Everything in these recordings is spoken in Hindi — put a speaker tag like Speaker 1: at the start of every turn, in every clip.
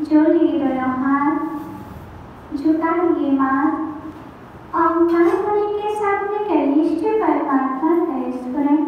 Speaker 1: जोड़िए दोनों हाथ, झुकाइए माथ और कान होने के साथ में करिए इष्ट परमात्मा का स्मरण।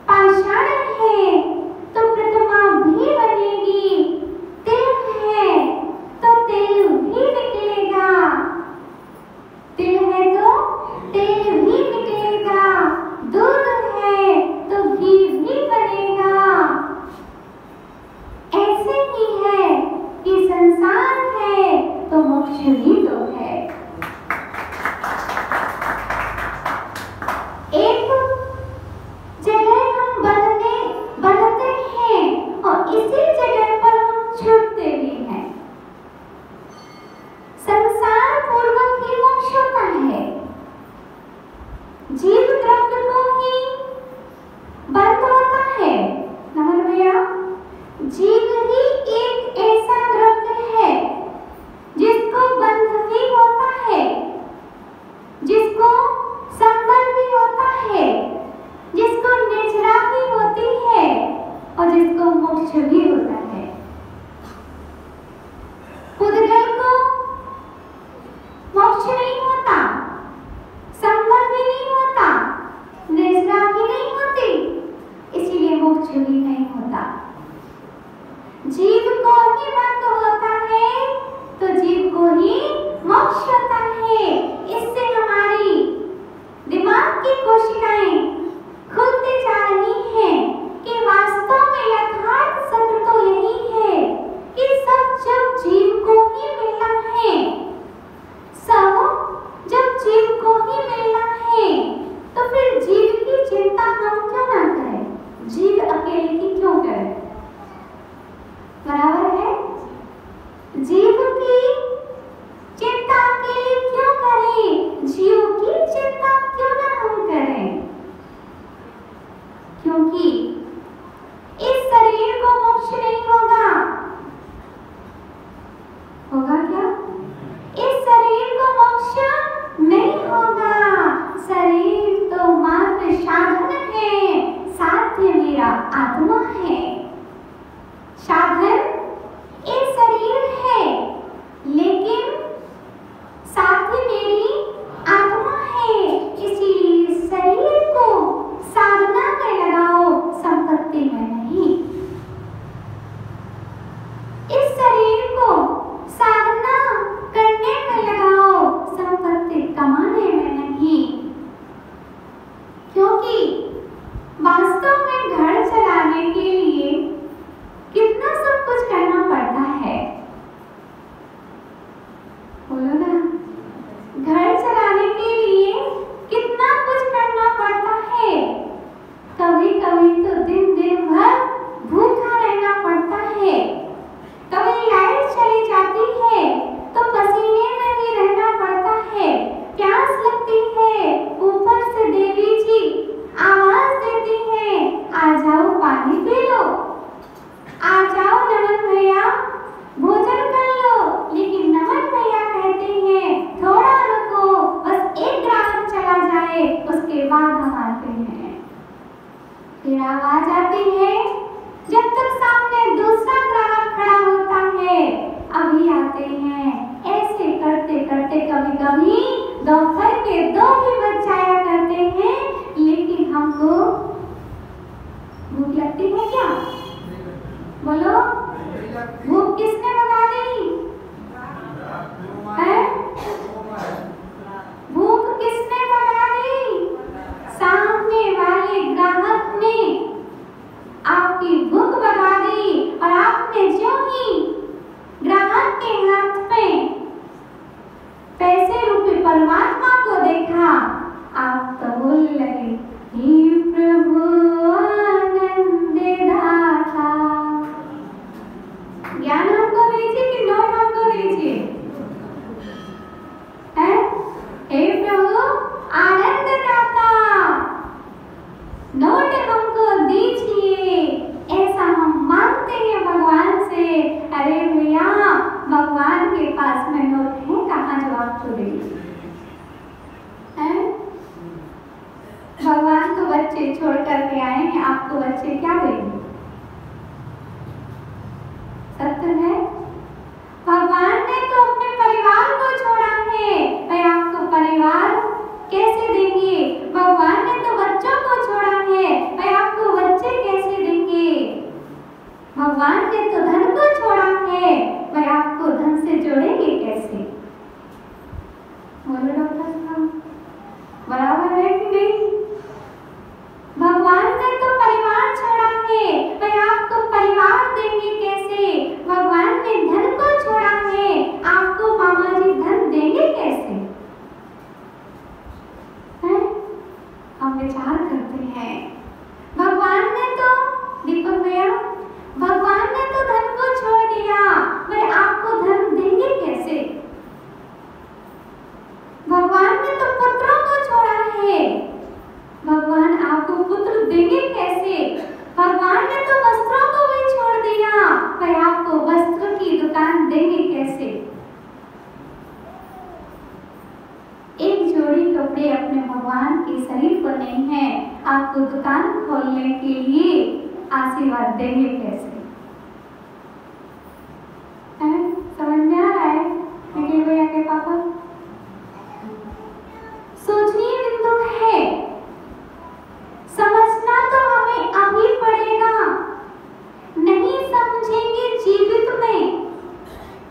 Speaker 1: पाषाण है तो प्रतिमा भी बनेगी। जीव ही एक ऐसा द्रव्य है जिसको बंध भी होता है, जिसको संबल भी होता है, जिसको निजरा भी होती है और जिसको मोक्ष भी होता है। पुद्गल को मोक्ष नहीं होता, संबल भी नहीं होता, निजरा भी नहीं होती, इसीलिए मोक्ष भी नहीं होता। जीव को ही बंध होता है तो जीव को ही मोक्ष होता है। इससे हमारी दिमाग की कोशिकाएं खुलती जा रही हैं कि वास्तव में यथार्थ सत्य तो यही है कि सब जब जीव को ही मिलना है, सब जब जीव को ही मिलना है, तो फिर जीव की चिंता हम क्यों ना करें, जीव अकेले की क्यों करें? बराबर है? जीव की चिंता अकेले क्यों करें? जीव की चिंता क्यों ना हम करें? क्योंकि इस शरीर को मोक्ष नहीं होगा। होगा क्या? इस शरीर को मोक्ष नहीं होगा। शरीर तो मात्र साधन है, साध्य मेरा आत्मा है। साधन एक शरीर है, लेकिन साथी मेरी आत्मा है। इसीलिए शरीर को साधना में लगाओ, संपत्ति में नहीं। इस शरीर को साधना करने में लगाओ, संपत्ति कमाने में नहीं। क्योंकि वास्तव में घर चलाने के लिए कितना सब कुछ करना पड़ता है, बोलो ना। घर चलाने के लिए कितना कुछ करना पड़ता है। कभी कभी तो दिन दिन भर भूखा रहना पड़ता है, कभी लाइट चली जाती है तो पसीने में भी रहना पड़ता है, प्यास लगती है, ऊपर से देवी जी आवाज देती है, आ जाओ पानी पी लो, आ जाओ नमन भैया भोजन कर लो। लेकिन नमन भैया कहते हैं थोड़ा रुको, बस एक ग्राहक चला जाए उसके बाद हम आते हैं। फिर आवाज आती है, जब तक सामने दूसरा ग्राहक खड़ा होता है अभी आते हैं। ऐसे करते करते कभी कभी दोपहर के 2 भी बज जाया करते हैं, लेकिन हमको भूख लगती है क्या? बोलो, भूख किसने भगा दी? भूख किसने भगा दी? सामने वाले ग्राहक ने आपकी भूख भगा दी। और आपने जो ही ग्राहक के हाथ में पैसे रूपी परमात्मा को देखा, आप तो बोलने लगे, हे प्रभु आनंद दाता। ज्ञान हमको दीजिए कि नोट हमको दीजिए? हे प्रभु आनंद दाता, नोट हमको दीजिए। ऐसा हम मांगते हैं भगवान से। अरे भैया, भगवान के पास में नोट है कहाँ जो आपको देंगे? भगवान तो बच्चे छोड़ करके आए हैं, आपको बच्चे क्या देंगे? सत्य है। भगवान ने तो अपने परिवार को छोड़ा है, भाई आपको परिवार कैसे देंगे? भगवान ने तो बच्चों को छोड़ा है, भाई आपको बच्चे कैसे देंगे? भगवान ने तो धन को छोड़ा है, भाई आपको धन से जोड़ेंगे कैसे? बोलो डॉक्टर साहब, बराबर है कि नहीं? भगवान ने तो परिवार छोड़ा है, भाई आपको परिवार देंगे कैसे? भगवान ने धन को छोड़ा है, आपको मामा जी धन देंगे कैसे? हम विचार करते हैं। भगवान ने तो दीपक भैया, भगवान ने तो धन को छोड़ दिया, भाई आपको धन देंगे कैसे? भगवान के शरीर को नहीं है, आपको दुकान खोलने के लिए आशीर्वाद देंगे कैसे? समझ में आ रहा है निखिल भैया के पापा? सोचनीय बिंदु है, समझना तो हमें अभी पड़ेगा। नहीं समझेंगे जीवित में,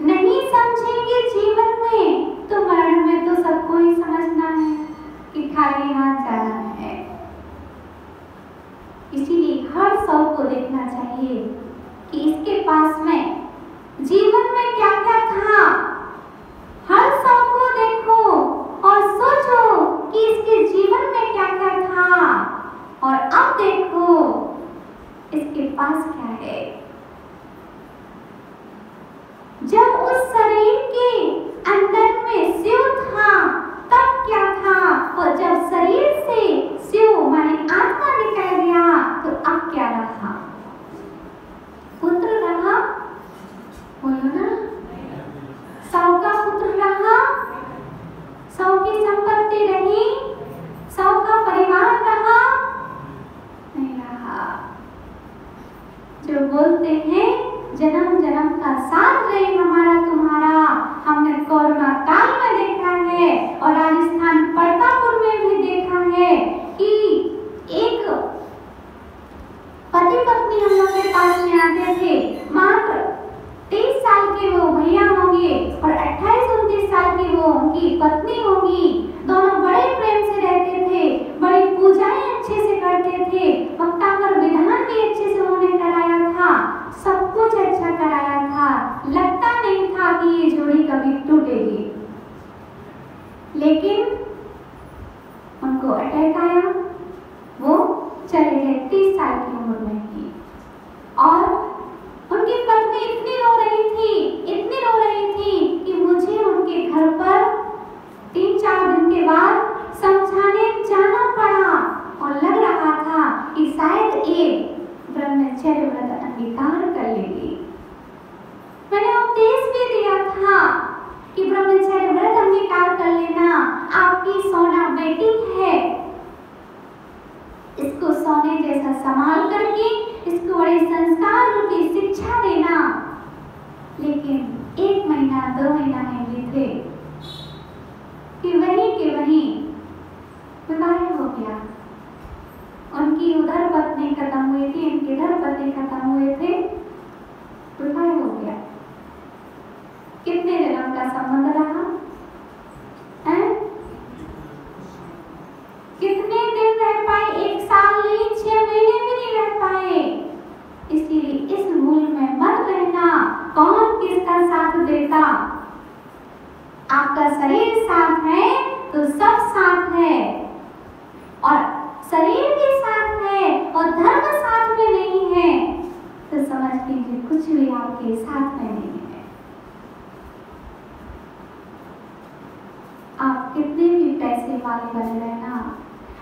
Speaker 1: नहीं समझेंगे जीवन में, तो मरण में तो सबको ही समझना है कि खाली हाथ जाना है। इसीलिए हर सौ को देखना चाहिए कि इसके पास में जीवन में क्या क्या था। हर सौ को देखो और सोचो कि इसके जीवन में क्या क्या था, और अब देखो इसके पास क्या है। जब उस शरीर के अंदर में शिव था तब क्या था, और जब शरीर से शिव माने आत्मा निकल गया तो अब क्या रहा? पुत्र रहा? बोलो ना, सौ का पुत्र रहा, सौ की संपत्ति रही, सौ का परिवार रहा? नहीं रहा। जो बोलते हैं जन्म जन्म का साथ रहे हमारा तुम्हारा, हमने कोरोना काल में देखा है और राजस्थान प्रतापपुर में भी देखा है कि एक पति पत्नी हम लोग के पास में आते थे। मात्र 30 साल के वो भैया होंगे और 28-29 साल की वो उनकी पत्नी होगी। दोनों बड़े प्रेम से रहते थे, बड़ी पूजाएं अच्छे से करते थे, वक्ताकर विधान भी अच्छे से उन्होंने कराया था, सब कुछ अच्छा कराया था। लगता नहीं था कि ये जोड़ी कभी टूटेगी, लेकिन उनको अटैक आया, वो चले गए 30 साल की उम्र में ही। और उनकी पत्नी इतनी रो रही थी, इतनी रो रही थी कि मुझे उनके घर पर 3-4 दिन के बाद समझाने जाना पड़ा, और लग रहा था कि शायद ये ब्रह्मचर्य व्रत अंगीकार कर लेगी। मैंने उपदेश भी दिया था कि ब्रह्मचर्य व्रत अंगीकार कर लेना, आपकी सोना बेटी है, इसको सोने जैसा संभाल करके इसको बड़े संस्कार रूपी शिक्षा देना। लेकिन 1 महीना 2 महीना में बीते कि वहीं के वहीं विवाह हो गया। उनकी उधर पत्नी खत्म हुई थी, इनके इधर पति खत्म हुए थे, विवाह हो गया। कितने जन्म का संबंध रहा है? कितने दिन रह पाए? 1 साल नहीं, 6 महीने भी नहीं रह पाए। इसीलिए इस मूल में मत रहना कौन किसका साथ देता। आपका शरीर साथ है तो सब साथ है, और शरीर भी साथ है और धर्म साथ में नहीं है तो समझ लीजिए कुछ भी आपके साथ में नहीं है। आप कितने भी पैसे वाले बने रहना,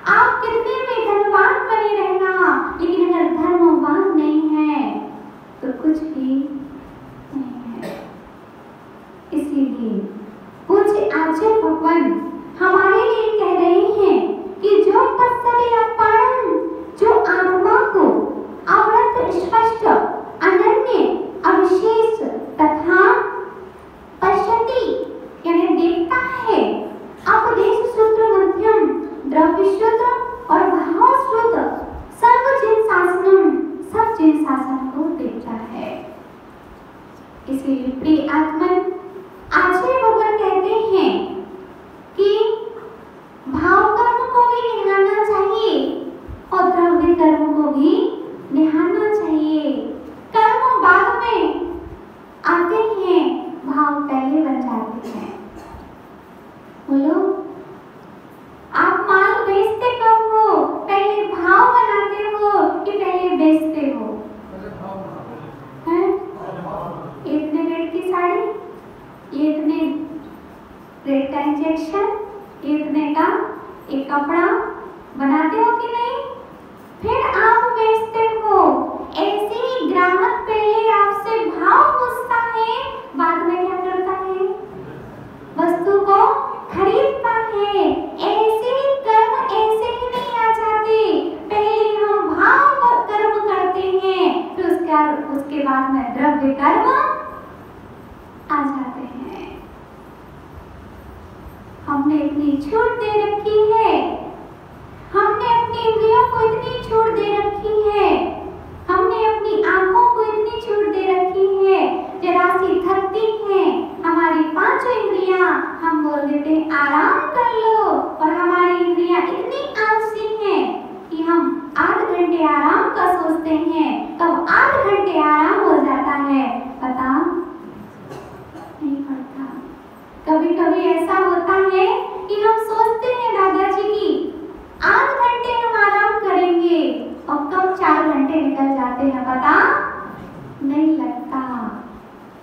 Speaker 1: आप कितने भी धनवान बने रहना, लेकिन अगर धर्मवान नहीं है तो कुछ भी नहीं है। इसीलिए पूज्य आचार्य भगवान हमारे लिए कह रहे हैं कि जो तत्सर्य अपारम, जो आत्मा को अवृत स्पष्ट अनन्य अविशेष तथा पश्यति यानी देखता है, उपदेश सूत्र मध्यम द्रव्य सूत्र और भाव सूत्र सर्व जिन शासनम, सब जिन शासन को देखता है। इसीलिए प्रिय आत्मन आचार्य भगवान कहते हैं कि भाव कर्म को भी निहारना चाहिए और द्रव्य कर्म को भी निहारना चाहिए। कर्म बाद में आते हैं, भाव पहले बन जाते हैं। बोलो, आप माल बेचते कब हो? पहले भाव बनाते हो कि पहले बेचते हो? इतने रेट की साड़ी, इतने रेट का इंजेक्शन, इतने का एक कपड़ा बनाते हो कि नहीं? फिर आप बेचते हो। ऐसे ही ग्राहक पहले आपसे भाव पूछता है, बाद में क्या करता है? वस्तु को खरीदता है। ऐसे कर्म, ऐसे बाद में द्रव्य कर्म आ जाते हैं। हमने इतनी छूट दे रखी है, हमने अपनी इंद्रियों को इतनी छूट दे रखी है, हमने अपनी आंखों को इतनी छूट दे रखी है, जरा सी थकती हैं हमारी पांचों इंद्रियां, हम बोल देते हैं आराम कर लो, और हमारी इंद्रियां इतनी आलसी हैं कि हम 8 घंटे आराम का सोचते हैं, तब 8 घंटे आराम हो जाता है, पता नहीं पड़ता। कभी कभी ऐसा होता है कि हम सोचते हैं दादाजी की 8 घंटे हम आराम करेंगे, और कब 4 घंटे निकल जाते हैं पता नहीं लगता।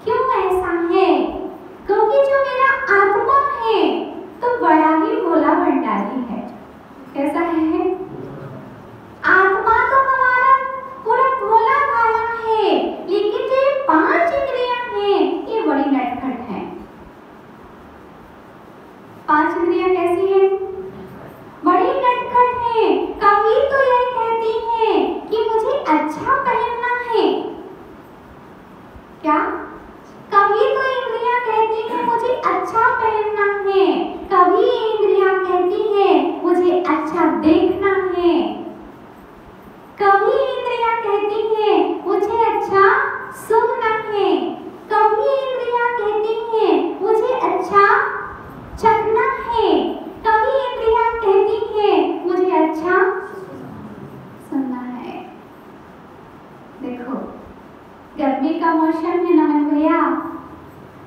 Speaker 1: क्यों ऐसा है? क्योंकि जो मेरा आत्मा है तो बड़ा ही भोला भंडारी है। कैसा है? आत्मा तो हमारा पूरा भोला भाला है, लेकिन जो ये 5 इंद्रियां हैं ये बड़ी नटखट हैं। 5 इंद्रियां कैसी हैं? बड़ी नटखट है। कभी तो यह कहती है कि मुझे अच्छा पहनना है, क्या? कभी तो इंद्रियां कहती है मुझे अच्छा पहनना है, कभी इंद्रियां कहती है मुझे अच्छा देखना है, कभी इंद्रियां कहती है मुझे अच्छा सुनना है, कभी इंद्रियां कहती है मुझे अच्छा चखना है, कभी इंद्रियां कहती है मुझे अच्छा सुनना है। देखो गर्मी का मौसम है नमन भैया,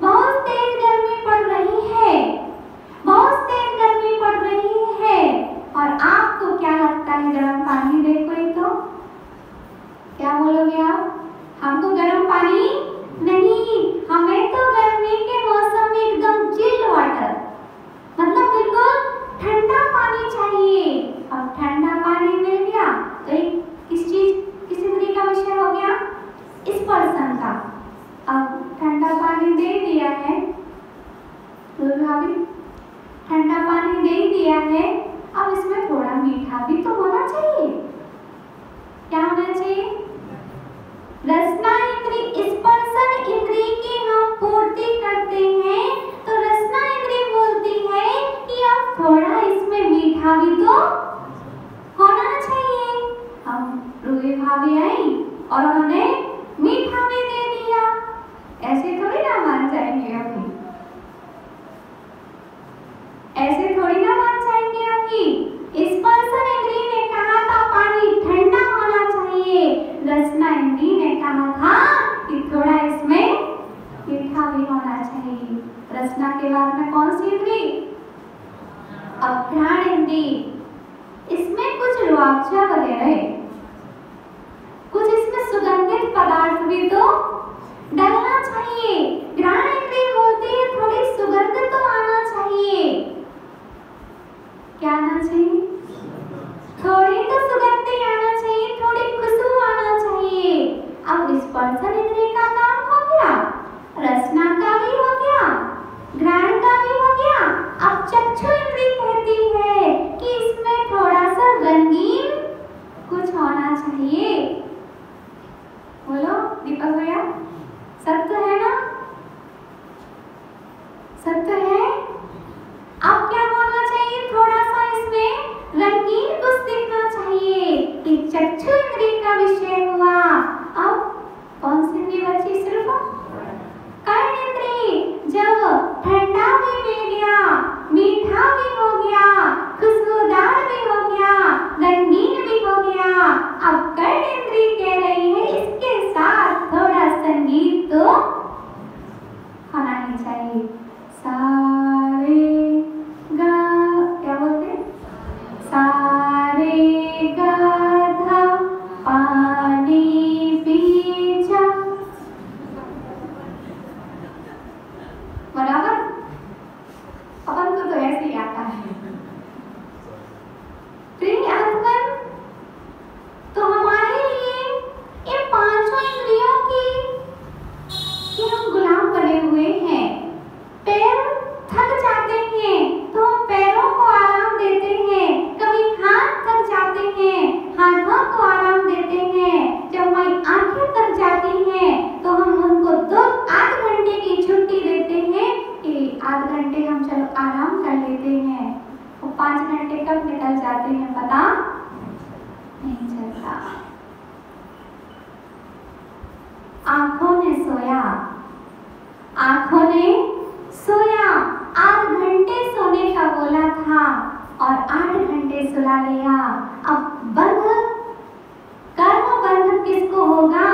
Speaker 1: बहुत तेज गर्मी पड़ रही है, बहुत तेज गर्मी पड़ रही है, और आपको क्या लगता है गर्म पानी दे कोई तो क्या बोलोगे आप? हमको गर्म पानी नहीं, हमें तो गर्मी के मौसम में एकदम चिल्ड वाटर, मतलब बिल्कुल ठंडा पानी चाहिए। अब ठंडा पानी मिल गया तो एक किस इंद्रिय का विषय हो गया? स्पर्शन का। अब ठंडा पानी दे दिया है, भाभी ठंडा पानी दे दिया है, अब इसमें थोड़ा मीठा भी तो होना चाहिए। क्या होना चाहिए? रसना इंद्रिय, स्पर्शन इंद्रिय की हम पूर्ति करते हैं, तो रसना इंद्रिय बोलती है कि अब थोड़ा इसमें मीठा भी तो होना चाहिए। अब रूही भाभी आई और उन्होंने मीठा भी दे दिया, ऐसे थोड़ी ना मान जाएंगे अभी, ऐसे थोड़ी ना मान जाएंगे अभी। स्पर्शन इंद्रिय ने कहा था पानी ठंडा होना चाहिए, रसना इंद्रिय ने कहा था कि थोड़ा इसमें मीठा भी होना चाहिए। रसना के बाद में कौन सी इंद्रिय? अब घ्राण इंद्रिय, इसमें कुछ रुआबजा वगैरह, कुछ इसमें सुगंधित पदार्थ भी तो डालना चाहिए। घ्राण इंद्रिय बोलती है थोड़ी सुगंध तो आना चाहिए। क्या आना चाहिए? थोड़ी तो सुगंध आना चाहिए, थोड़ी खुशबू आना चाहिए। अब स्पर्शन इंद्रिय का काम हो गया, रसना का भी हो गया, घ्राण का भी हो गया। अब चक्षु इंद्रिय कहती है कि इसमें थोड़ा सा रंगीन कुछ होना चाहिए। बोलो दीपक भैया, सत्य है ना? सत्य है। अब क्या होना चाहिए? थोड़ा सा इसमें रंगीन कुछ दिखना चाहिए। कि चक्षु इंद्रिय का विषय हुआ। अब कौन सी इंद्रिय बची? सिर्फ कर्ण इंद्रिय। जब ठंडा भी मिल गया, मीठा भी हो गया, खुशबूदार भी हो गया, रंगीन भी हो गया, अब कर्ण इंद्रिय कह रही है इसके साथ थोड़ा संगीत तो होना ही चाहिए। सारे गा, क्या बोलते? सारे गा धा पानी पी जा। सोया, आंखों ने सोया। 8 घंटे सोने का बोला था और 8 घंटे सुला लिया। अब बंध, कर्म बंध किसको होगा?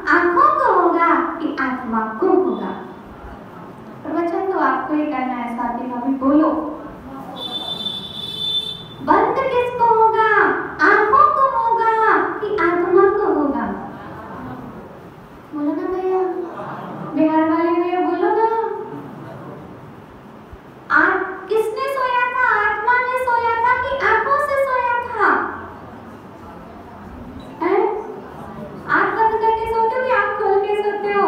Speaker 1: आंखों को होगा कि आत्मा को होगा? प्रवचन तो आपको ही करना है साथी भाभी, बोलो। बंध किसको होगा? आंखों को होगा कि आत्मा को होगा? बोलो ना भैया, बिहार वाले भैया बोलो ना। किसने सोया था? आत्मा ने सोया था कि आंखों से सोया था? आंख बंद करके सोते हो या आंख खोल के सोते हो?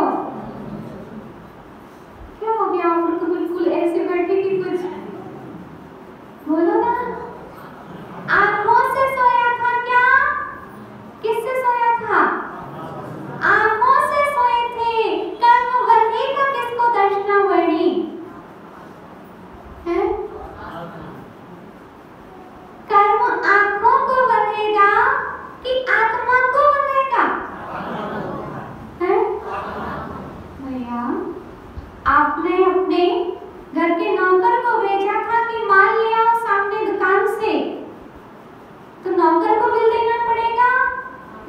Speaker 1: क्या हो गया आप लोग तो बिल्कुल ऐसे बैठे कि कुछ बोलो ना। आंखों से सोया था क्या? किससे सोया था? आंखों से सोए थे। कर्म बंधेगा किसको? दर्शनावली है। कर्म आंखों को बंधेगा कि आत्मा को बंधेगा? है भैया, आपने अपने घर के नौकर को भेजा था कि माल ले आओ सामने दुकान से, तो नौकर को बिल देना पड़ेगा।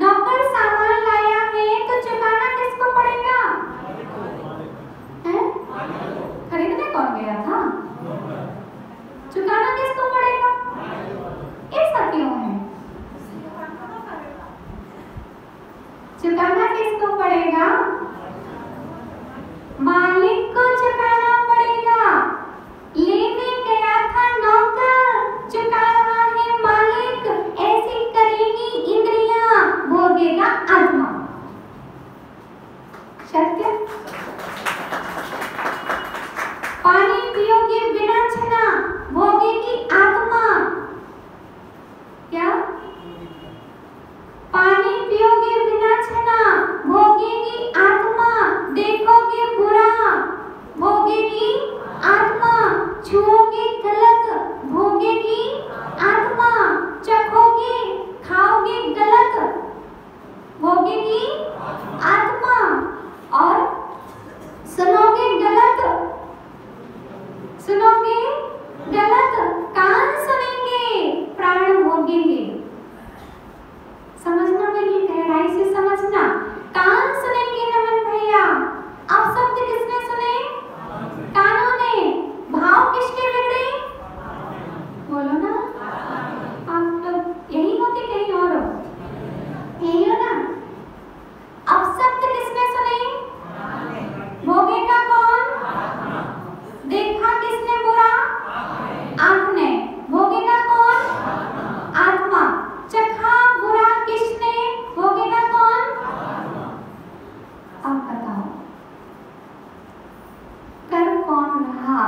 Speaker 1: नौकर सामान लाया है तो चुकाना किसको पड़ेगा? है? खरीदने कौन गया था? चुकाना किसको पड़ेगा? ऐसा क्यों है? चुकाना किसको पड़ेगा? मालिक को चुकाना पड़ेगा। लेने गया था नौकर, चुका रहा है मालिक। ऐसी करेगी इंद्रियां, भोगेगा आत्मा। सत्य। पानी पियोगे बिना छना, भोगेगी आत्मा। क्या? पानी पियोगे बिना छना, भोगेगी आत्मा। देखोगे बुरा, भोगेगी आत्मा। छुओगे गलत, भोगेगी आत्मा। चखोगे, खाओगे गलत, भोगेगी आत्मा। और सुनोगे गलत, सुनोगे गलत, कान सुनेंगे, प्राण भोगेंगे। समझना भैया, गहराई से समझना। कान सुनेंगे नमन भैया। अब शब्द किसने सुने? कानों ने। भाव किसके बिगड़े? बोलो ना। आप लोग यही हो कि कहीं और हो? यही हो ना। अब शब्द किसने सुने? भोगेगा कौन? देखा किसने बुरा? आंख ने। भोगेगा कौन? आत्मा। चखा बुरा किसने? भोगेगा कौन? अब बताओ, कर कौन रहा?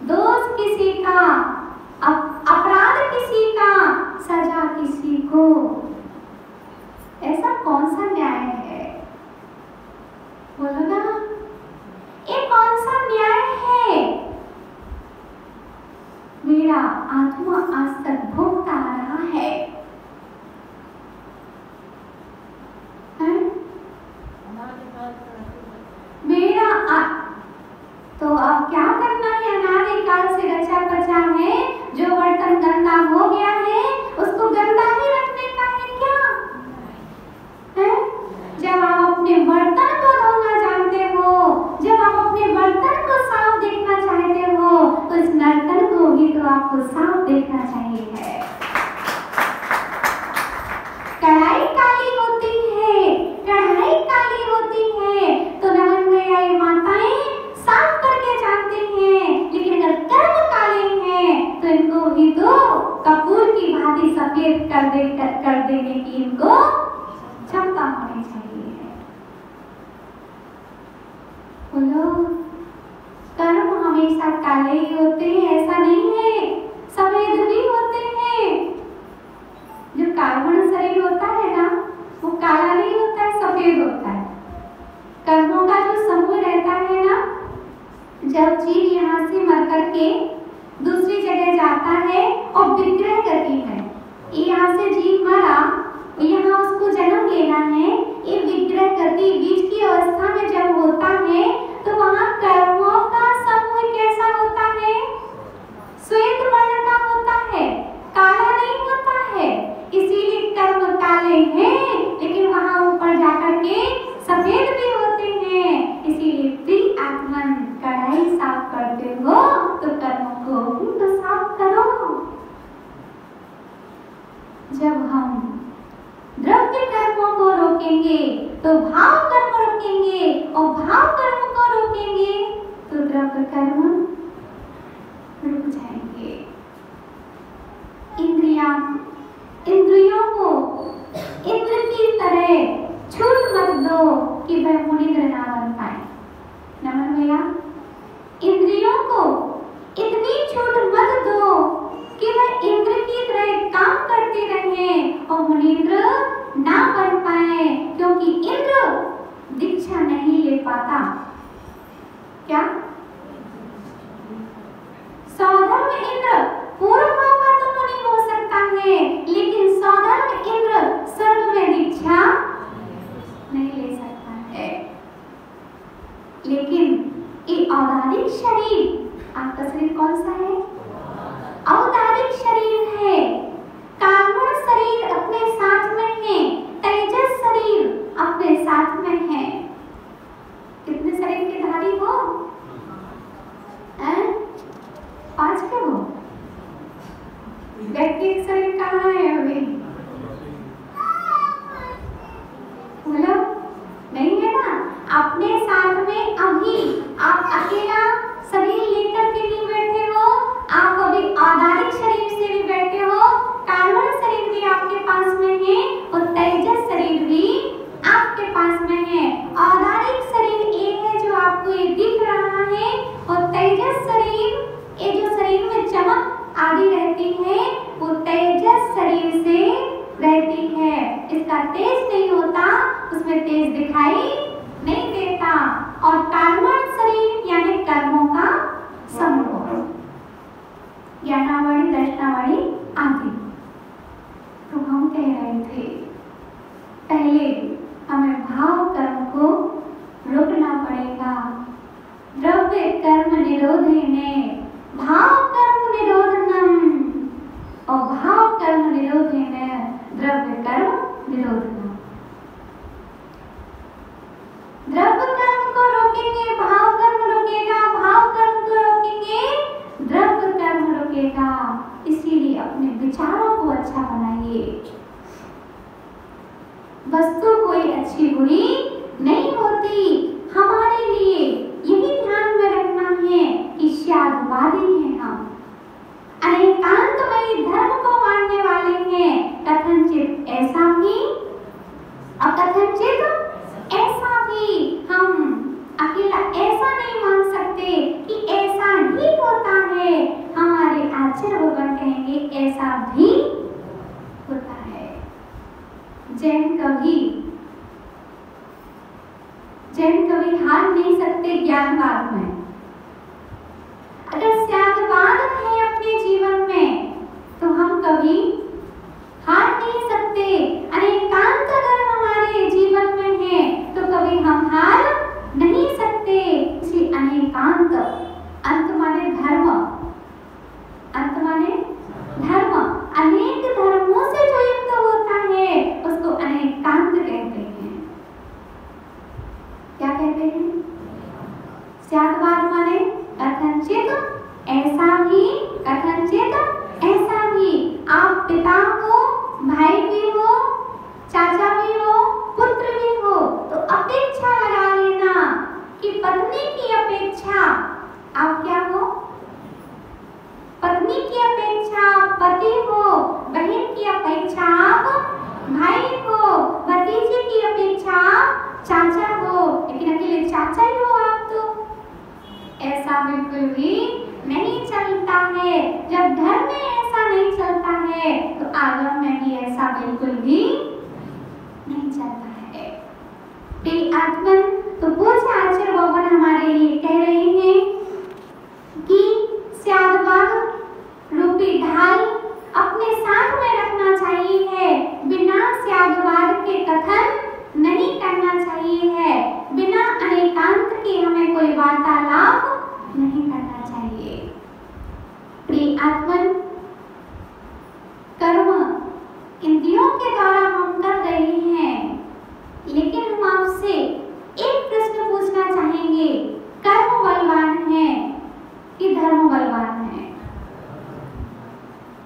Speaker 1: दोष किसी का, अपराध किसी का, सजा किसी को। ऐसा कौन सा न्याय है? बोलो ना, ये कौन सा न्याय है? मेरा आत्मा आज तक भोगता आ रहा है। मेरा तो अब क्या करना है? अनादिकाल से रचा बचा है, जो बर्तन गंदा हो गया है उसको गंदा ही रखने का है क्या? है? जब आप अपने बर्तन को धोना जानते हो, जब आप अपने बर्तन को साफ देखना चाहते हो, तो इस नर्तन को भी तो आपको साफ देखना चाहिए है। कढ़ाई काली होती है, कढ़ाई काली होती है, तो नमन भैया ये माताएं साफ करके जानते हैं, लेकिन अगर कर्म काले हैं तो इनको भी तो कपूर की भांति सफेद कर देने की इनको क्षमता होनी चाहिए। बोलो, कर्म हमेशा काले ही होते हैं ऐसा नहीं है, सफेद भी होते हैं। जो कार्बन शरीर होता है ना, वो काला नहीं होता है, सफेद होता है। कर्मों का जो समूह रहता है ना, जब जीव यहाँ से मर करके दूसरी जगह जाता है और विग्रह करती है, यहाँ से जीव मरा, यहाँ उसको जन्म लेना है, ये विग्रह करती तो भाव कर्म रोकेंगे, और भाव कर्म को रोकेंगे तो द्रव्य कर्म रुक जाएंगे। इंद्रियों को इंद्र की तरह छूट मत दो कि वह मुनिंद्र ना बन पाए। नमन भैया, इंद्रियों को इतनी छूट मत दो कि वह इंद्र की तरह काम करते रहे और मुनिंद्र ना बन पाए, क्योंकि इंद्र दीक्षा नहीं ले पाता। क्या सौधर्म इंद्र पूर्व भाव का तो मुनि हो सकता है, लेकिन सौधर्म इंद्र स्वर्ग में दीक्षा नहीं ले सकता है। लेकिन ये औदारिक शरीर, आपका शरीर कौन सा है? औदारिक शरीर है। कार्बन शरीर अपने साथ में है, तेजस शरीर अपने साथ में है। कितने शरीर के धारी हो? 5 के हो? व्यक्तिगत शरीर कहाँ है अभी? बोलो, नहीं है ना? अपने साथ में अभी आप अकेला शरीर लेकर के नहीं बैठे हो, आप अभी औदारिक शरीर से भी बैठे हो। कार्बन शरीर भी आपके पास में है और तेजस शरीर भी आपके पास में है। औदारिक शरीर एक है जो आपको ये दिख रहा है, और तेजस शरीर, ये जो शरीर में चमक आदि रहती है, वो तेजस शरीर से रहती है। इसका तेज नहीं होता, उसमें तेज दिखाई नहीं देता। और कार्बन शरीर यानी कर्मों का समूह, ज्ञानावली, दर्शनावली आदि। तो हम कह रहे थे पहले हमें भाव कर्म को रोकना पड़ेगा। द्रव्य कर्म निरोधेने भाव कर्म निरोधनम, और भाव कर्म निरोधेने द्रव्य कर्म निरोधनम। द्रव्य कर्म को रोकेंगे, भाव कर्म रुकेगा, भाव कर्म को रोकेंगे, द्रव्य कर्म रुकेगा। इसीलिए अपने विचारों को अच्छा बनाइए। वस्तु कोई अच्छी बुरी नहीं होती। हमारे लिए यही ध्यान में रखना है कि शादवादी हैं हम, अनेकांतमयी धर्म को मानने वाले हैं। कथनचित ऐसा भी और कथनचित ऐसा भी। हम अकेला ऐसा नहीं मान सकते कि ऐसा ही होता है। हमारे आचार्य भगवान कहेंगे ऐसा भी होता है। जैन कभी हार नहीं सकते ज्ञानवाद में। अगर त्यागवाद है अपने जीवन में तो हम कभी हार नहीं सकते। अनेकांत अगर हमारे जीवन में है तो कभी हम हार नहीं सकते। इसलिए अनेकांत, अंत माने धर्म, अंत माने धर्म, अनेक धर्मों से जो युक्त होता है उसको अनेकांत कहते हैं। क्या कहते हैं? त्यागवाद माने कथनचित ऐसा भी, कथनचित ऐसा भी। आप पिता हो, भाई भी हो, चाचा भी हो, पुत्र भी हो, तो अपेक्षा लगा लेना कि पत्नी की अपेक्षा आप क्या हो? पत्नी की अपेक्षा पति हो, बहन की अपेक्षा आप भाई हो, भतीजे की अपेक्षा चाचा हो। लेकिन अकेले चाचा ही हो आप तो ऐसा बिल्कुल भी नहीं चलता है। जब धर्म में ऐसा नहीं चलता है तो आगम में भी ऐसा बिल्कुल भी नहीं चलता है। प्रिय आत्मन, तो पूज्य आचार्य भगवान हमारे लिए कह रहे हैं कि त्यागवाद रूपी ढाल अपने साथ में रखना चाहिए है। बिना त्यागवाद के कथन नहीं करना चाहिए है। बिना अनेकांत के हमें कोई वार्तालाप नहीं करना चाहिए। प्रिय आत्मन, कर्म इंद्रियों के द्वारा हम कर रहे हैं, लेकिन हम आपसे एक प्रश्न पूछना चाहेंगे, कर्म बलवान है कि धर्म बलवान है?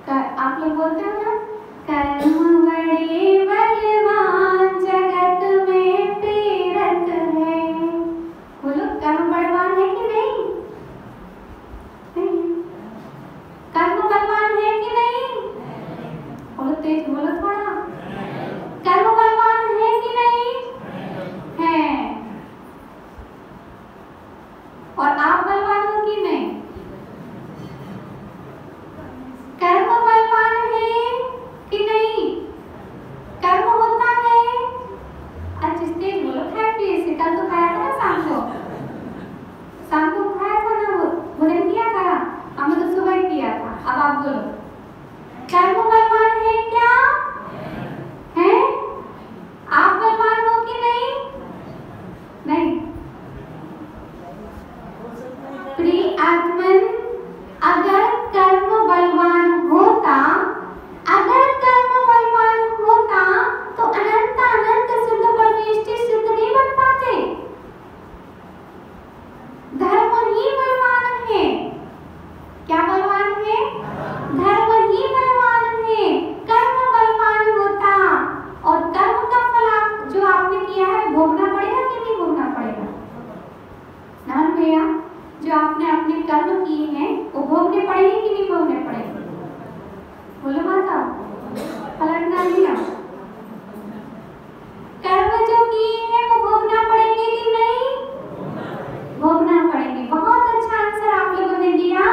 Speaker 1: आप लोग बोलते हो ना, कर्म बड़े बलवान जगत में कर्म किए हैं वो भोगने पड़ेंगे कि नहीं भोगने पड़ेंगे? बोलो माता, पलटना लिया। कर्म जो किए हैं वो भोगना पड़ेंगे कि नहीं? भोगना पड़ेंगे। बहुत अच्छा आंसर आप लोगों ने दिया।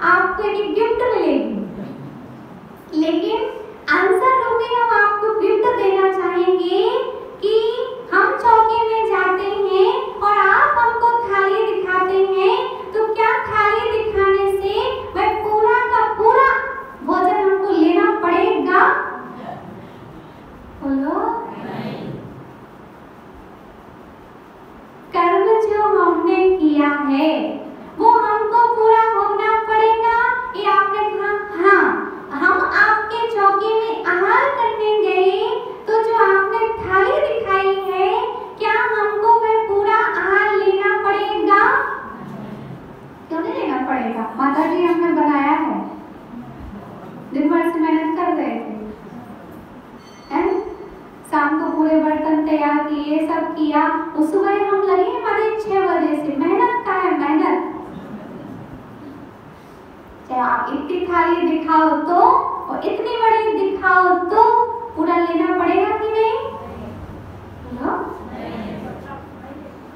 Speaker 1: आपको एक गिफ्ट मिलेगी, लेकिन आंसर रूप में हम आपको गिफ्ट देना चाहेंगे कि हम चौकी में जाते हैं और आप हमको थाली दिखाते हैं, तो क्या थाली दिखाने से वह पूरा का पूरा भोजन हमको लेना पड़ेगा? बोलो। कर्म जो हमने किया है वो हमको पूरा भोगना पड़ेगा। ये आपने कहा हाँ। हम आपके चौकी में आहार करने गए तो जो आपने थाली दिखाई है, क्या हमको वह पूरा आहार लेना पड़ेगा? क्यों नहीं लेना पड़ेगा? माता जी हमने बनाया है, दिन भर से मेहनत कर रहे थे, शाम को पूरे बर्तन तैयार किए, सब किया, उस सुबह हम लगे हमारे 6 बजे से। मेहनत का है, मेहनत। चाहे आप इतनी थाली दिखाओ तो और इतनी बड़ी दिखाओ तो पूरा लेना पड़ेगा कि नहीं? बोलो।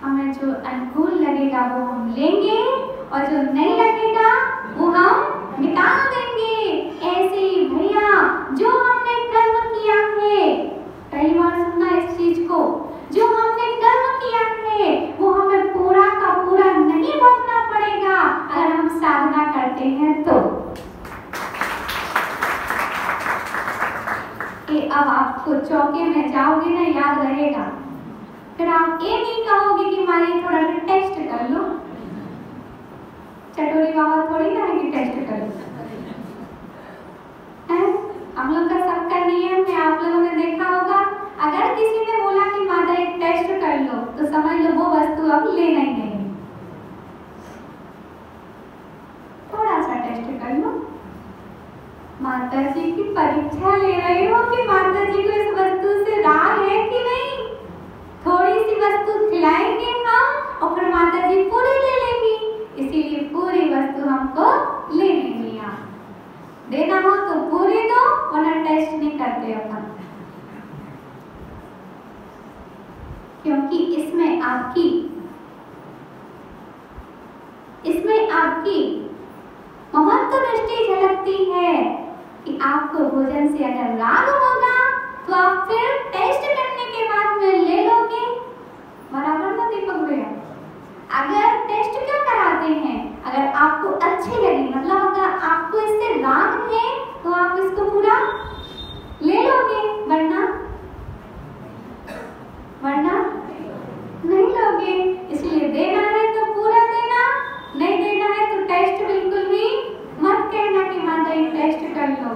Speaker 1: हमें जो अनुकूल लगेगा वो हम लेंगे और जो नहीं लगेगा वो हम निकाल देंगे। ऐसे ही भैया जो हमने कर्म किया है, पहली बार सुनना इस चीज को, जो हमने कर्म किया है वो हमें पूरा का पूरा नहीं भोगना पड़ेगा अगर हम साधना करते हैं तो। अब आपको चौके में जाओगे ना, याद रहेगा। फिर आप ये नहीं कहोगे कि मारी थोड़ा टेस्ट कर लो, चटोरी बाबा थोड़ी ना है कि टेस्ट कर लो। हम लोग का सबका नियम है, आप लोगों ने देखा होगा, अगर किसी ने बोला कि माता एक टेस्ट कर लो तो समझ लो वो वस्तु अब लेना ही नहीं। थोड़ा सा टेस्ट कर लो। माता जी की परीक्षा ले रहे हो कि माता जी को इस वस्तु से राग है कि नहीं। थोड़ी सी वस्तु खिलाएंगे हम और फिर माता जी पूरी ले लेंगी, इसीलिए पूरी वस्तु हमको लेनी है। देना हो तो पूरी दो, वरना टेस्ट नहीं करते अपन, क्योंकि इसमें आपकी महत्व दृष्टि झलकती है कि आपको भोजन से अगर राग होगा तो आप फिर टेस्ट करने के बाद में ले लोगे। बराबर ना दीपक भैया? अगर टेस्ट क्यों कराते हैं? अगर आपको अच्छी लगी, मतलब अगर आपको इससे राग है तो आप इसको पूरा ले लोगे, वरना नहीं लोगे। इसलिए देना है तो पूरा देना, नहीं देना है तो टेस्ट बिल्कुल भी मत कहना कि माता जी टेस्ट कर लो।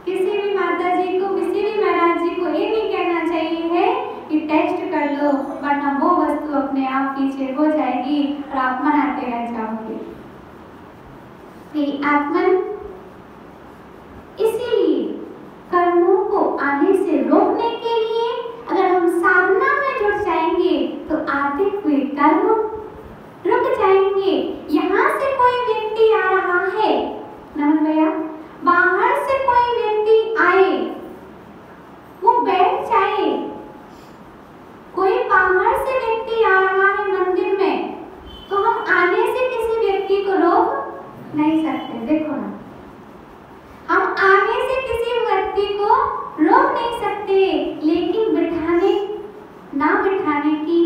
Speaker 1: किसी भी माता जी को, किसी भी महाराज जी को ये नहीं कहना चाहिए है कि टेस्ट कर लो, वरना वो वस्तु अपने आप पीछे हो जाएगी और आप मनाते रह जाओगे। आत्मन इसीलिए कर्मों को आने से रोकने के लिए अगर हम साधना में जुट जाएंगे तो आते हुए कर्म रुक जाएंगे। यहाँ से कोई व्यक्ति आ रहा है, नमन भैया, बाहर से कोई व्यक्ति आए, वो बैठ जाए। कोई बाहर से व्यक्ति आ रहा है मंदिर में, तो हम आने से किसी व्यक्ति को रोक नहीं सकते। देखो ना, हम आगे से किसी व्यक्ति को रोक नहीं सकते, लेकिन बिठाने की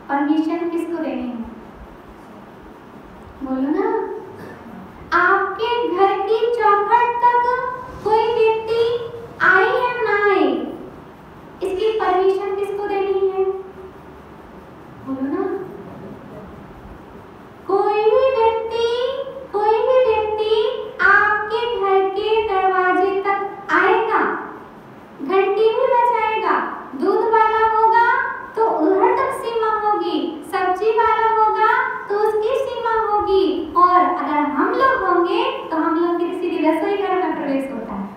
Speaker 1: परमिशन किसको देनी है? बोलो ना। आपके घर की चौखट तक कोई व्यक्ति आए या ना आए, इसकी परमिशन किसको देनी है? बोलो ना। कोई भी व्यक्ति आपके घर के दरवाजे तक आएगा, घंटी भी बजाएगा। दूध वाला होगा तो उधर तक सीमा होगी, सब्जी वाला होगा तो उसकी सीमा होगी, और अगर हम लोग होंगे तो हम लोग की सीधी रसोई घर में प्रवेश होता है।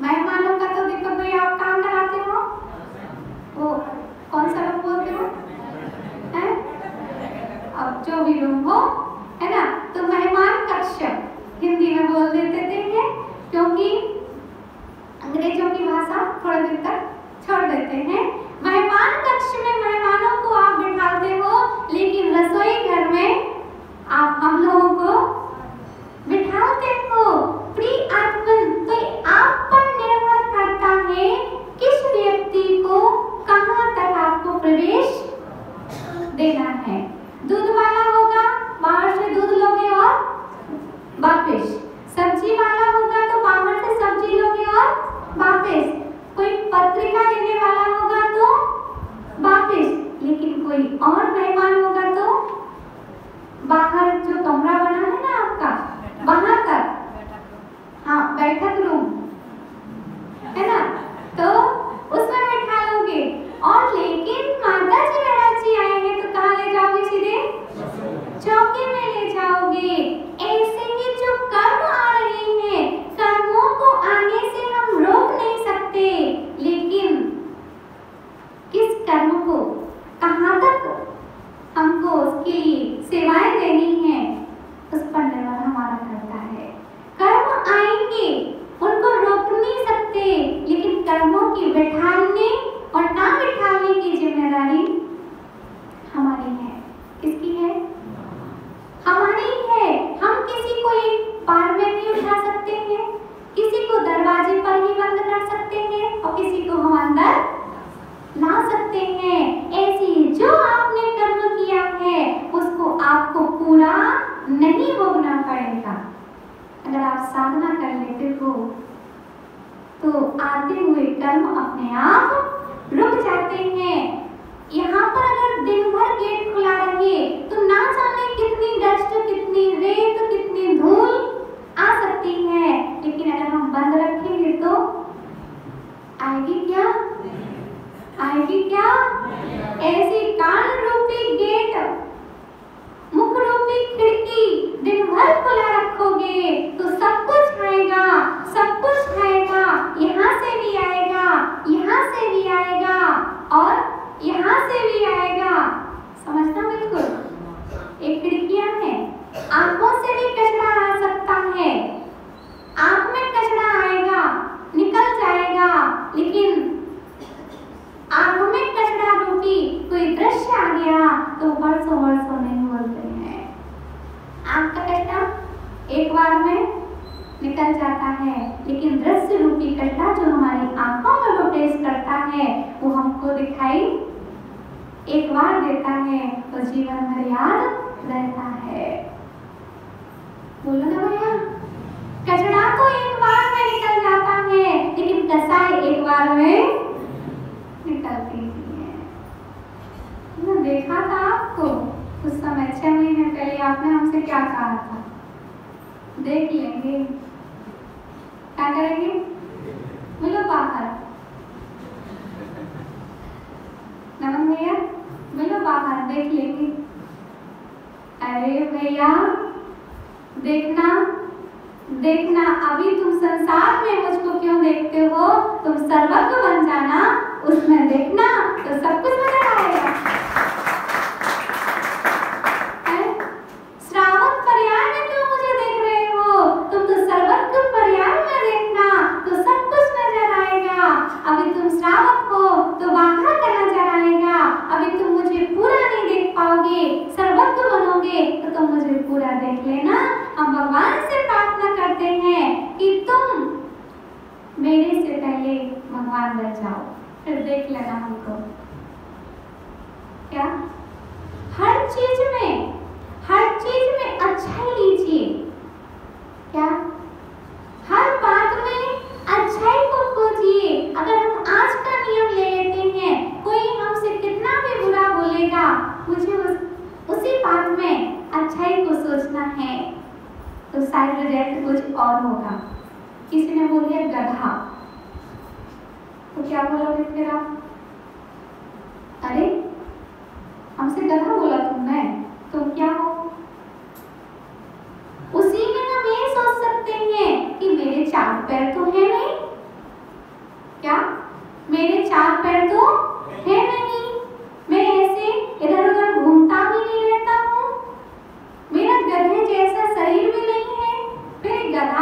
Speaker 1: मेहमानों का तो दीपक भाई आप काम कराते हो, वो कौन सा रूम बोलते हो? अब जो भी रूम हो, है ना, में बोल देते थे क्योंकि अंग्रेजों की भाषा थोड़ी देर तक छोड़ देते हैं। मेहमान कक्ष में मेहमानों को आप बिठाते हो, लेकिन रसोई घर में आप हम लोगों को बिठाते हो। प्रिय आत्मन, तो आप पर निर्भर करता है किस व्यक्ति को कहां तक आपको प्रवेश देना है। दूध वाला होगा, बाहर से दूध लोगे और वापस। सब्जी वाला होगा तो बाहर से सब्जी लोगे और वापस। कोई पत्रिका देने वाला होगा तो वापस। लेकिन कोई और मेहमान होगा तो बाहर जो कमरा बना है ना आपका, वहां तक, हाँ बैठक रूम है ना, तो उसमें बैठा लोगे। और लेकिन माता जी महाराज जी आए हैं तो कहाँ ले जाओगे? सीधे चौकी में ले जाओगे। ऐसे ही जो कर्म आ रहे हैं, कर्मों को आने से हम रोक नहीं सकते, लेकिन किस कर्म को कहाँ तक हमको उसके लिए सेवाएं देनी है, उस पर निर्भर हमारा करता है। कर्म आएंगे, उनको रोक नहीं सकते, लेकिन कर्मों की बिठाने और ना बिठाने की जिम्मेदारी हमारी है। किसकी है? हमारी है। हम किसी को एक बार में भी उठा सकते हैं, किसी को दरवाजे पर ही बंद कर सकते हैं और किसी को हम अंदर ला सकते हैं। ऐसी जो आपने कर्म किया है उसको आपको पूरा नहीं भोगना पड़ेगा। अगर आप साधना कर लेते हो तो आते हुए कर्म अपने आप रुक जाते हैं। यहाँ पर अगर दिन भर गेट खुला रहे तो ना जाने कितनी डस्ट, कितनी रेत, कितनी धूल आ सकती है, लेकिन अगर हम बंद रखेंगे तो आएगी क्या? आएगी क्या? ऐसी कान रूपी गेट, मुख रूपी खिड़की दिन भर खुला रखोगे तो सब कुछ आएगा, सब कुछ आएगा। यहाँ से भी आएगा, यहाँ से भी आएगा और यहाँ से भी आएगा। समझना बिल्कुल। एक खिड़कियां हैं, आंखों से भी कचरा आ सकता है, आंख में कचरा आएगा, निकल जाएगा, लेकिन आंख में कचरा रूपी कोई दृश्य आ गया तो वर्षों वर्षों नहीं बोलते हैं। आंख का कचरा एक बार में निकल जाता है, लेकिन दृश्य रूपी कचरा जो हमारी आंखों में प्रवेश करता है वो हमको दिखाई एक बार देता है तो जीवन भर याद रहता है। बोलो ना भैया, कचरा तो एक बार में निकल जाता है, लेकिन कसाई एक बार में निकलती है। मैं देखा था आपको उस समय 6 महीने पहले आपने हमसे क्या कहा था? देख लेंगे, क्या करेंगे? मिलो बाहर, नमन भैया मिलो बाहर, देख लेंगे। अरे भैया देखना देखना, अभी तुम संसार में मुझको क्यों देखते हो? तुम सर्वज्ञ बन जाना, उसमें देखना तो सब कुछ नजर आएगा। श्रावण पर्याय में क्यों मुझे देख रहे हो? तुम तो सर्वज्ञ पर्याय में देखना तो सब कुछ नजर आएगा। अभी तुम श्रावक हो तो बाहर का नजर आएगा। अभी तुम मुझे पूरा नहीं देख पाओगे, सर्वज्ञ बनोगे तो तुम मुझे पूरा देख लेना। हम भगवान से प्रार्थना करते हैं कि तुम मेरे से पहले भगवान बन जाओ, फिर देख लेना हमको। क्या? हर चीज में अच्छाई लीजिए। क्या? हर बात में अच्छाई को खोजिए। अगर हम आज का नियम ले लेते हैं, कोई हमसे कितना भी बुरा बोलेगा, मुझे उसी बात में अच्छाई को सोचना है, तो शायद रिजल्ट कुछ और होगा। किसी ने बोल दिया गधा, तो क्या बोलोगे फिर आप? अरे हमसे गधा बोला तुमने, तो क्या हो? उसी में हम ये सोच सकते हैं कि मेरे 4 पैर तो है नहीं। क्या? मेरे 4 पैर तो है नहीं, मैं ऐसे इधर उधर घूमता भी नहीं रहता हूँ, मेरा गधे जैसा शरीर भी नहीं है, फिर गधा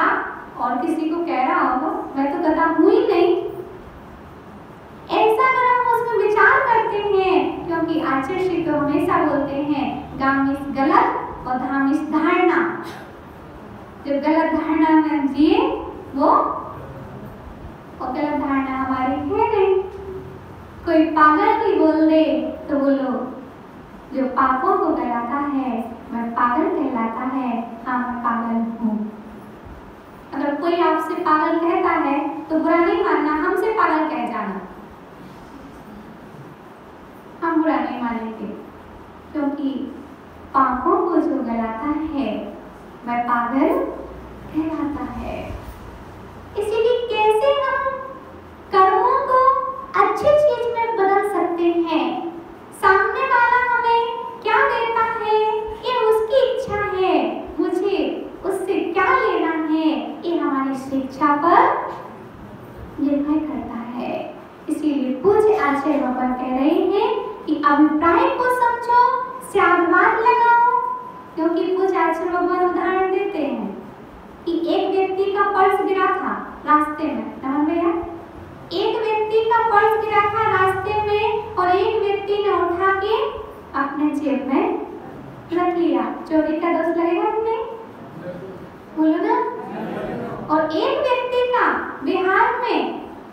Speaker 1: आचार्य तो हमेशा बोलते हैं गामिस गलत और धामिस धारणा। जो गलत धारणा में जिए वो गलत धारणा हमारी है नहीं। कोई पागल भी बोल दे तो बोलो जो पापों को गलाता है वह पागल कहलाता है। हाँ मैं पागल हूँ। अगर कोई आपसे पागल कहता है तो बुरा नहीं मानना, हमसे पागल कह जाना, हम बुरा नहीं मानेंगे, क्योंकि पापों को जो गलाता है वह पागल कहलाता है। इसीलिए कैसे हम कर्मों को अच्छी चीज में बदल सकते हैं। सामने वाला हमें क्या देता है ये उसकी इच्छा है, मुझे उससे क्या लेना है ये हमारी शिक्षा पर निर्भर करता है। इसीलिए पूज्य आचार्य बाबा कह रहे हैं कि अभिप्राय को समझो, स्यादवाद लगाओ। क्योंकि पूज्य आचार्य बाबा उदाहरण देते हैं कि एक व्यक्ति का पर्स गिरा था रास्ते में, नमन भैया, एक व्यक्ति का पर्स गिरा था रास्ते में और एक व्यक्ति ने उठा के अपने जेब में रख लिया। चोरी का दोष लगेगा कि नहीं? बोलो ना। और एक व्यक्ति का बिहार में,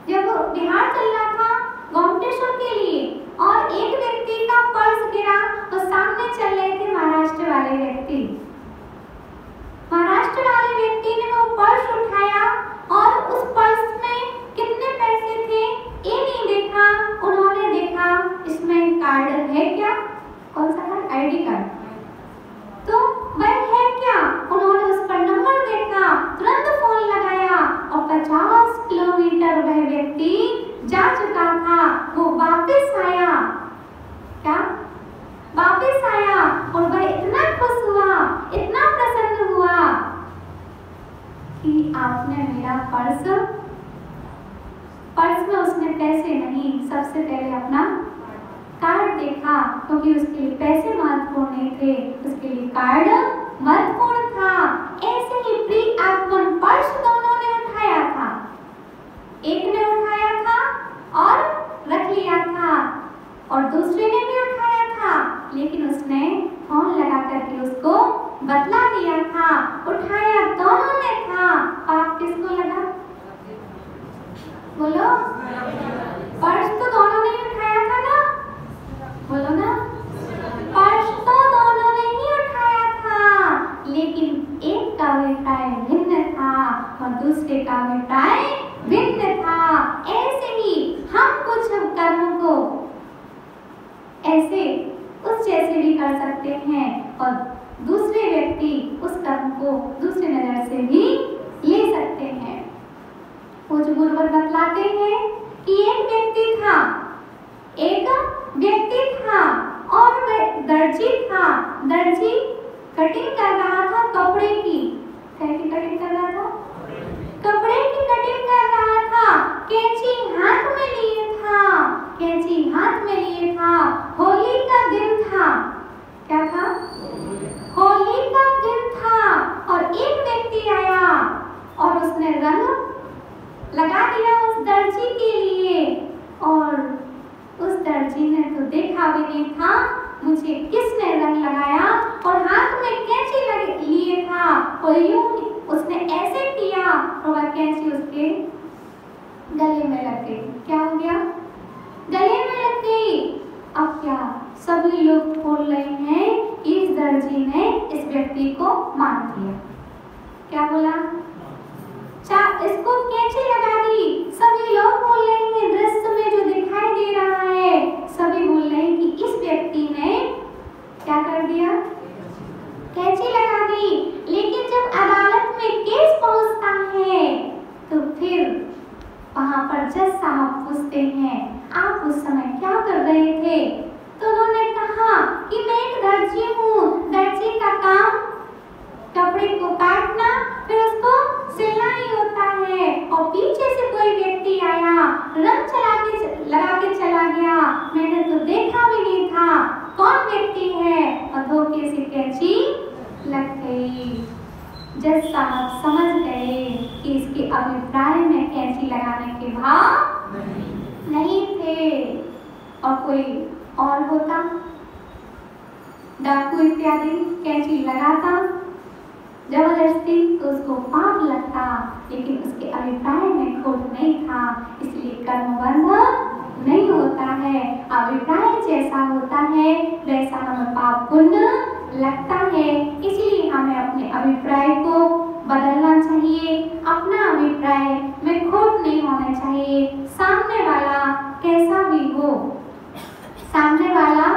Speaker 1: जब बिहार चल रहा था गोमटेश्वर के लिए, और एक व्यक्ति का पर्स गिरा तो सामने चल रहे थे महाराष्ट्र वाले व्यक्ति। महाराष्ट्र वाले व्यक्ति ने वो पर्स उठाया और उस पर्स में कितने पैसे थे ये नहीं देखा, उन्होंने देखा इसमें कार्ड है क्या, कौन सा कार्ड, आईडी कार्ड, तो वह है क्या, उन्होंने उस पर नंबर देखा, तुरंत फोन लगाया और 50 किलोमीटर वह व्यक्ति जा चुका था। वो वापस आया, क्या वापस आया और वह इतना खुश हुआ, इतना प्रसन्न हुआ कि आपने मेरा पर्स में उसने पैसे नहीं, सबसे पहले अपना कार्ड देखा, क्योंकि उसके लिए पैसे महत्वपूर्ण नहीं थे, उसके लिए कार्ड महत्वपूर्ण था। ऐसे ही प्री आगमन पर्स दोनों ने उठाया था, एक ने उठाया था और रख लिया था और दूसरे ने भी उठाया था, लेकिन उसने फोन लगा करके उसको बतला दिया था। उठाया दोनों ने था, पाप किसको लगा? बोलो, पर्स तो दोनों ने उठाया था ना, बोलो ना, पर्स तो दोनों ने ही उठाया था, लेकिन एक का अभिप्राय भिन्न था और दूसरे का अभिप्राय भिन्न था। ऐसे ही हम कुछ कर्म को ऐसे उस जैसे भी कर सकते हैं और दूसरे व्यक्ति उस कर्म को दूसरे नजर से भी ले सकते हैं। कुछ गुरुवर बतलाते हैं कि एक व्यक्ति था और वह दर्जी था। दर्जी कटिंग कर रहा था कपड़े की। कैसी कटिंग कर रहा था? कपड़े की कटिंग कर रहा था। कैंची हाथ में लिए था, कैंची हाथ में लिए था। होली का दिन था। क्या था? होली का दिन था और एक व्यक्ति आया और उसने रंग लगा दिया उस दर्जी के लिए, और उस दर्जी ने तो देखा भी नहीं था मुझे किसने रंग लगाया, और हाथ में कैंची लिए था और यूं उसने ऐसे किया और वह कैंची उसके गले में लग गई। क्या हो गया? गले में लग गई। अब क्या सभी लोग बोल रहे हैं इस दर्जी ने इस व्यक्ति को मार दिया। क्या बोला? इसको कैंची लगा दी। सभी लोग बोल रहे हैं, दृश्य में जो दिखाई दे रहा है सभी बोल रहे हैं कि इस व्यक्ति ने क्या कर दिया? कैंची लगा दी। लेकिन जब अदालत में केस पहुंचता है तो फिर वहां पर जज साहब पूछते हैं आप उस समय क्या कर रहे थे? तो उन्होंने कहा कि मैं एक दर्जी हूँ। दर्जी का काम कपड़े को काटना फिर उसको सिलना ही होता है, और पीछे से कोई व्यक्ति आया रंग लगा के चला गया। मैंने तो देखा भी नहीं था कौन व्यक्ति है और धोखे से कैंची लग गई। जज साहब समझ गए कि इसके अभिप्राय में कैंची लगाने के भाव नहीं थे, और कोई और होता डाकू इत्यादि कैंची लगाता जबरदस्ती तो उसको पाप लगता, लेकिन उसके अभिप्राय में खोट नहीं था, इसलिए कर्म बंध नहीं होता है। अभिप्राय जैसा होता है वैसा हमें पाप पुण्य लगता है, इसलिए हमें अपने अभिप्राय को बदलना चाहिए। अपना अभिप्राय में खोट नहीं होना चाहिए। सामने वाला कैसा भी हो, सामने वाला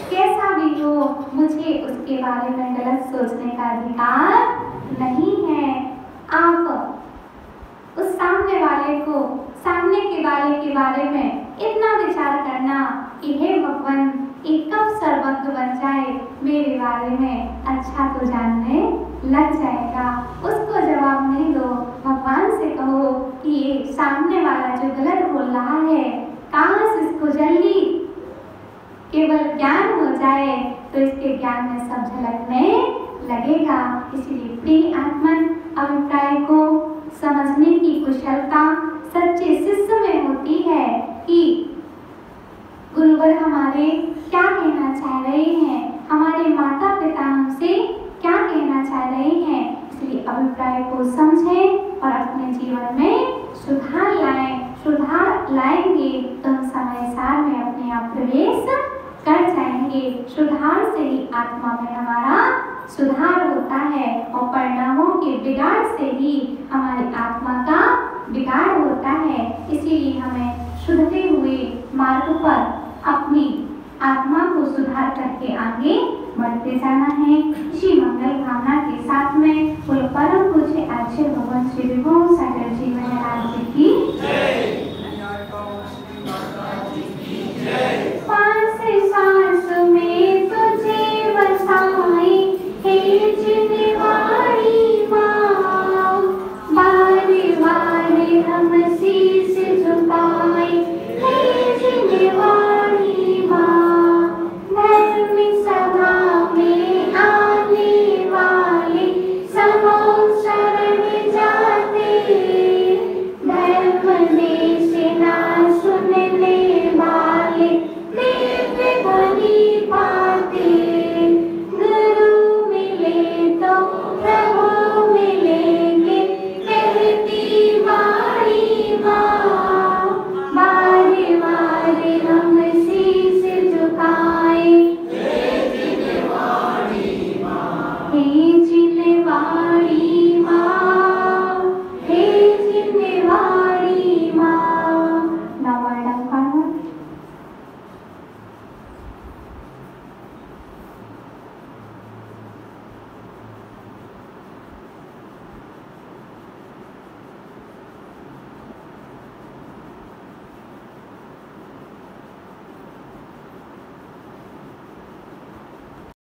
Speaker 1: कैसा भी हो, मुझे उसके बारे में गलत सोचने का अधिकार नहीं है। आप उस सामने वाले को, सामने के वाले के बारे में इतना विचार करना कि हे भगवान ये कब सर्वज्ञ बन जाए, मेरे बारे में अच्छा तो जानने लग जाएगा। उसको जवाब नहीं दो, भगवान से कहो कि ये सामने वाला जो गलत बोल रहा है, काश इसको जल्दी केवल ज्ञान हो जाए तो इसके ज्ञान में सब झलकने लगेगा। इसलिए प्रिय आत्मन अभिप्राय को समझने की कुशलता सच्चे शिष्य में होती है कि गुरुवर हमारे क्या कहना चाह रहे हैं, हमारे माता पिता हमसे क्या कहना चाह रहे हैं। इसलिए अभिप्राय को समझें और अपने जीवन में सुधार लाएं। सुधार लाएंगे तो हम समय सार में अपने आप प्रवेश कर जाएंगे। सुधार से ही आत्मा में हमारा सुधार होता है और परिणामों के बिगाड़ से ही हमारी आत्मा का बिगाड़ होता है। इसीलिए हमें सुधरे हुए मार्ग पर अपनी आत्मा को सुधार करके आगे बढ़ते जाना है। इसी मंगल भावना के साथ में परम पूज्य आचार्य भगवान श्री विभू सागर जी